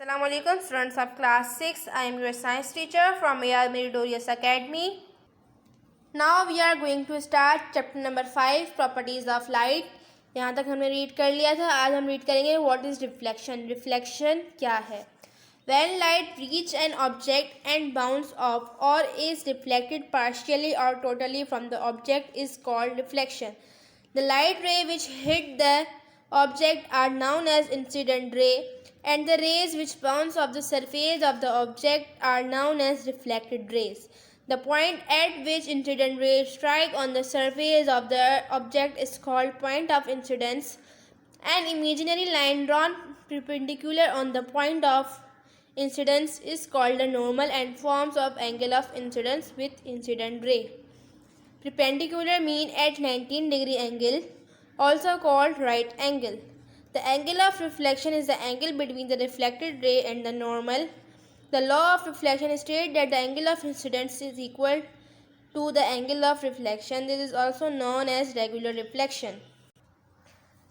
Assalamu alaikum students of class 6. I am your science teacher from AR Meritorious Academy. Now we are going to start chapter number 5 properties of light. यहाँ तक हमने read कर लिया था. आज हम read करेंगे what is reflection. Reflection क्या है? When light reach an object and bounce off or is reflected partially or totally from the object is called reflection. The light ray which hit the object are known as incident ray, and the rays which bounce off the surface of the object are known as reflected rays. The point at which incident rays strike on the surface of the object is called point of incidence. An imaginary line drawn perpendicular on the point of incidence is called the normal and forms of angle of incidence with incident ray. Perpendicular mean at 19-degree angle, also called right angle. The angle of reflection is the angle between the reflected ray and the normal. The law of reflection states that the angle of incidence is equal to the angle of reflection. This is also known as regular reflection.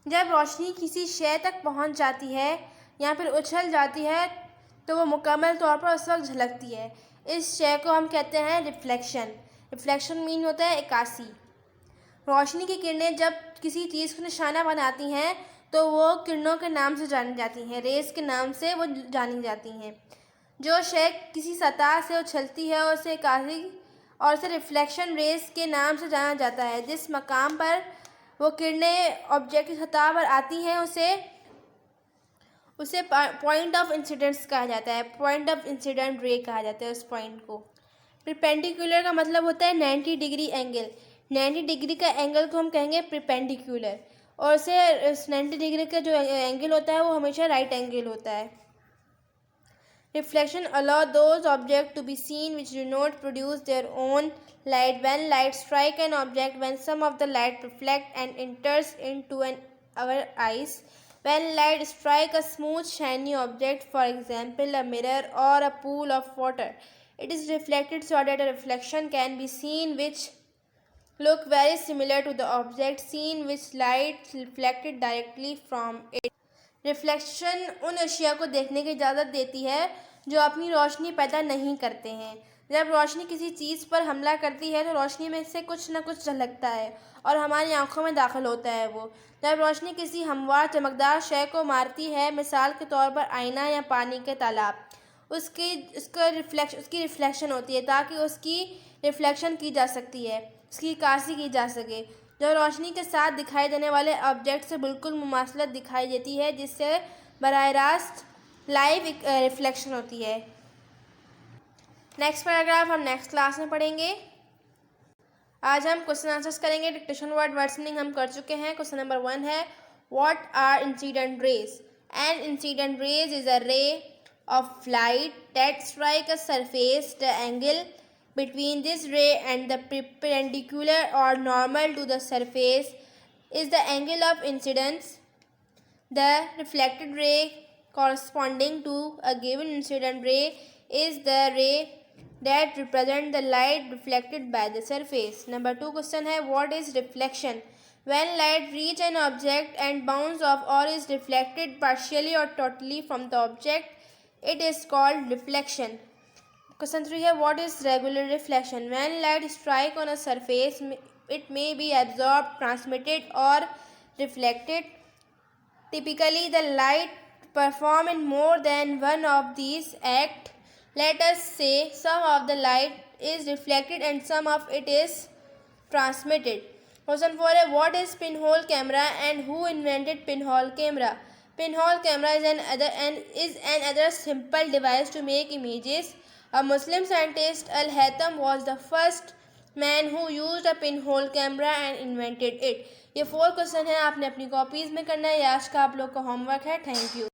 जब रोशनी किसी शय तक पहुंच जाती है या फिर उछल जाती है तो वो मुकम्मल तौर पर उस वक्त झलकती है. इस शय को हम कहते हैं रिफ्लेक्शन. रिफ्लेक्शन मीन होता है इक्कासी. रोशनी की किरणें जब किसी चीज़ को निशाना बनाती हैं तो वो किरणों के नाम से जानी जाती हैं, रेस के नाम से वो जानी जाती हैं. जो शय किसी सतह से उछलती है उसे इक्कासी और उसे रिफ्लेक्शन रेस के नाम से जाना जाता है. जिस मकाम पर वो किरणें ऑब्जेक्ट की सतह पर आती हैं उसे पॉइंट ऑफ इंसिडेंस कहा जाता है. पॉइंट ऑफ इंसिडेंट रे कहा जाता है उस पॉइंट को. परपेंडिकुलर का मतलब होता है 90 डिग्री एंगल. 90 डिग्री का एंगल को हम कहेंगे परपेंडिकुलर, और उसे 90 डिग्री का जो एंगल होता है वो हमेशा राइट एंगल होता है. Reflection allow those object to be seen which do not produce their own light. When light strike an object, when some of the light reflect and enters into our eyes. When light strike a smooth shiny object, for example a mirror or a pool of water, it is reflected so that a reflection can be seen which look very similar to the object seen which light reflected directly from it. Reflection उन अशिया को देखने की इजाज़त देती है जो अपनी रोशनी पैदा नहीं करते हैं. जब रोशनी किसी चीज़ पर हमला करती है तो रोशनी में से कुछ न कुछ झलकता है और हमारी आंखों में दाखिल होता है. वो जब रोशनी किसी हमवार चमकदार शय को मारती है, मिसाल के तौर पर आईना या पानी के तालाब, उसकी रिफ्लेक्शन होती है ताकि उसकी रिफ्लेक्शन की जा सकती है, उसकी इक्कासी की जा सके. जो रोशनी के साथ दिखाई देने वाले ऑब्जेक्ट से बिल्कुल मुमासलत दिखाई देती है, जिससे बराह रास्त लाइव रिफ्लेक्शन होती है. नेक्स्ट पैराग्राफ हम नेक्स्ट क्लास में पढ़ेंगे. आज हम क्वेश्चन आंसर्स करेंगे. डिक्टेशन वर्ड मीनिंग हम कर चुके हैं. क्वेश्चन नंबर 1 है what are incident rays. An incident ray is a ray of light that strike a surface. The angle between this ray and the perpendicular or normal to the surface is the angle of incidence. The reflected ray corresponding to a given incident ray is the ray that represent the light reflected by the surface. Number 2 question है what is reflection. When light reach an object and bounce off or is reflected partially or totally from the object, it is called reflection. Question 3 है what is regular reflection. When light strike on a surface, it may be absorbed, transmitted or reflected. Typically the light perform in more than one of these acts. Let us say some of the light is reflected and some of it is transmitted. Question 4 है what is pinhole camera and who invented pinhole camera. Pinhole camera is another simple device to make images. A Muslim scientist Al-Haytham was the first man who used a pinhole camera and invented it. ये 4 question है, आपने अपनी copies में करना है. ये आज का आप लोग का होमवर्क है. Thank you.